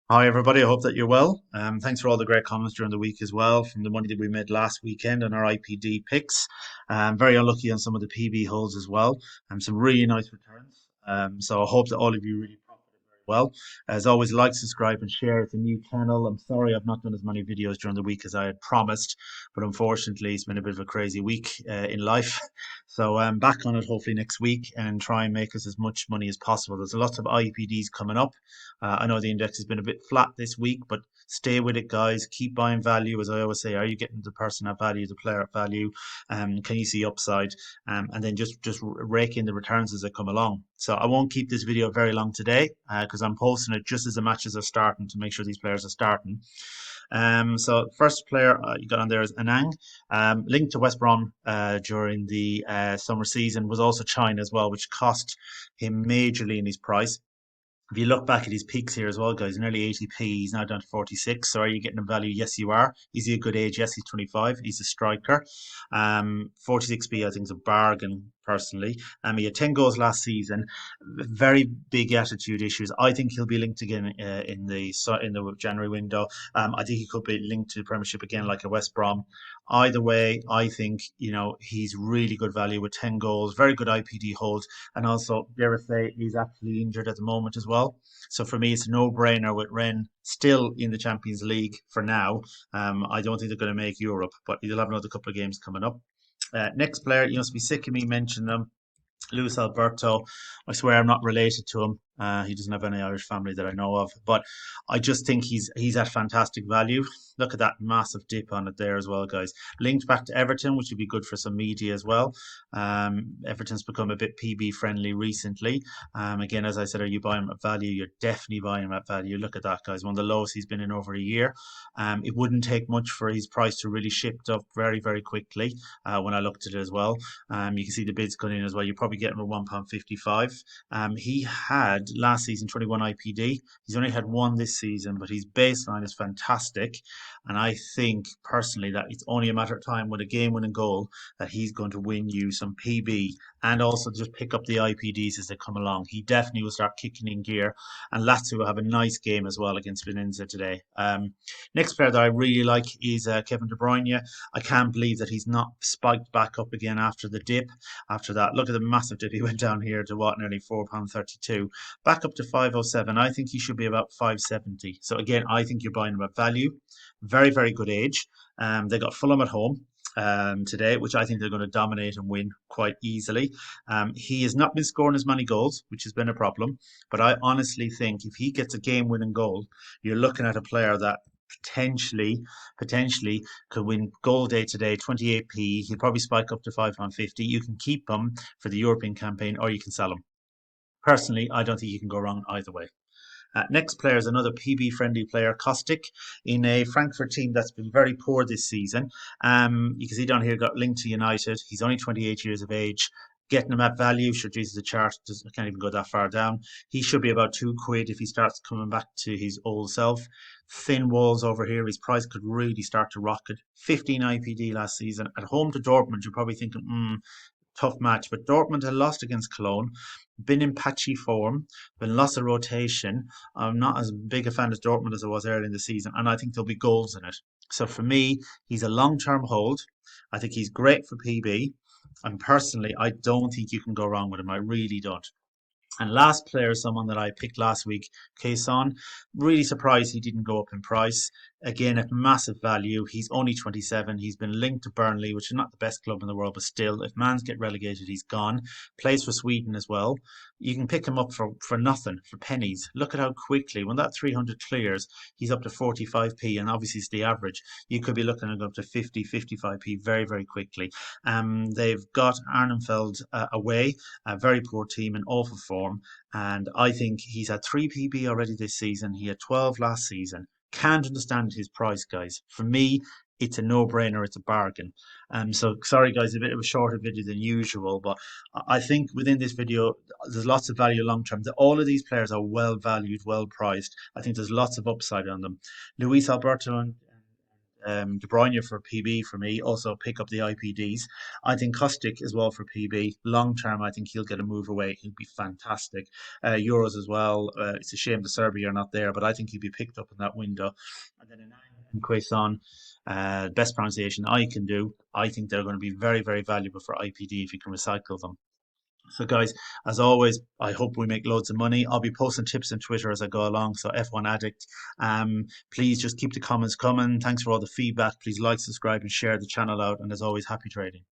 Hi, everybody. I hope that you're well. Thanks for all the great comments during the week as well from the money that we made last weekend and our IPD picks. Very unlucky on some of the PB holes as well. Some really nice returns. So I hope that all of you really profited very well. As always, like, subscribe, and share. It's a new channel. I'm sorry I've not done as many videos during the week as I had promised, but unfortunately, it's been a bit of a crazy week in life. So I'm back on it hopefully next week and try and make us as much money as possible. There's lots of IPDs coming up. I know the index has been a bit flat this week, but stay with it, guys. Keep buying value, as I always say. Are you getting the person at value, the player at value? Can you see upside? And then just rake in the returns as they come along. So I won't keep this video very long today because I'm posting it just as the matches are starting to make sure these players are starting. So first player you got on there is Anang, linked to West Brom during the summer season, was also China as well, which cost him majorly in his price. If you look back at his peaks here as well, guys, nearly 80p. He's now down to 46. So are you getting a value? Yes, you are. Is he a good age? Yes, he's 25. He's a striker. 46p, I think, is a bargain personally. He had 10 goals last season. Very big attitude issues. I think he'll be linked again in the January window. I think he could be linked to the Premiership again, like a West Brom. Either way, I think he's really good value with 10 goals. Very good IPD hold, and also dare I say he's actually injured at the moment as well. So for me, it's a no-brainer with Rennes still in the Champions League for now. I don't think they're going to make Europe, but they'll have another couple of games coming up. Next player, you must be sick of me mentioning them. Luis Alberto. I swear I'm not related to him. He doesn't have any Irish family that I know of, but I just think he's at fantastic value. Look at that massive dip on it there as well, guys. Linked back to Everton, which would be good for some media as well. Everton's become a bit PB friendly recently. Again, as I said, are you buying him at value? You're definitely buying him at value. Look at that, guys. One of the lowest he's been in over a year. It wouldn't take much for his price to really shift up very, very quickly when I looked at it as well. You can see the bids going in as well. You're probably getting a £1.55. He had last season 21 IPD. He's only had one this season, but his baseline is fantastic. And I think personally that it's only a matter of time with a game winning goal that he's going to win you some PB and also just pick up the IPDs as they come along. He definitely will start kicking in gear. And Lazio will have a nice game as well against Venezia today. Next player that I really like is Kevin De Bruyne. I can't believe that he's not spiked back up again after the dip. After that, look at the massive dip. He went down here to what, nearly £4.32, back up to 507. I think he should be about 570. So again, I think you're buying him at value. Very, very good age. They got Fulham at home today, which I think they're going to dominate and win quite easily. He has not been scoring as many goals, which has been a problem. But I honestly think if he gets a game-winning goal, you're looking at a player that potentially could win goal day today, 28p. He'll probably spike up to £5.50. You can keep him for the European campaign or you can sell him. Personally, I don't think you can go wrong either way. Next player is another PB friendly player, Kostic, in a Frankfurt team that's been very poor this season. You can see down here, got linked to United. He's only 28 years of age. Getting him at value, sure, Jesus, the chart I can't even go that far down. He should be about £2 if he starts coming back to his old self. Thin walls over here. His price could really start to rocket. 15 IPD last season. At home to Dortmund, you're probably thinking, tough match. But Dortmund had lost against Cologne, been in patchy form, been lots of rotation. I'm not as big a fan of Dortmund as I was early in the season, and I think there'll be goals in it. So for me, he's a long-term hold. I think he's great for PB. And personally, I don't think you can go wrong with him. I really don't. And last player is someone that I picked last week, Quaison. Really surprised he didn't go up in price. Again, at massive value. He's only 27. He's been linked to Burnley, which is not the best club in the world, but still, if Mans get relegated, he's gone. Plays for Sweden as well. You can pick him up for nothing, for pennies. Look at how quickly, when that 300 clears, he's up to 45p, and obviously it's the average. You could be looking at up to 50, 55p very, very quickly. They've got Arnhenfeld away, a very poor team in awful form. And I think he's had 3 PB already this season. He had 12 last season. Can't understand his price, guys. For me, it's a no-brainer. It's a bargain. So sorry, guys, a bit of a shorter video than usual, but I think within this video, there's lots of value long term. All of these players are well valued, well priced. I think there's lots of upside on them. Luis Alberto and De Bruyne for PB for me. Also pick up the IPDs. I think Kostic as well for PB. Long term, I think he'll get a move away. He'll be fantastic. Euros as well. It's a shame the Serbia are not there, but I think he'll be picked up in that window. And then in Quaison, best pronunciation I can do. I think they're going to be very, very valuable for IPD if you can recycle them. So, guys, as always, I hope we make loads of money. I'll be posting tips on Twitter as I go along. So, F1 Addict, please just keep the comments coming. Thanks for all the feedback. Please like, subscribe, and share the channel out. And as always, happy trading.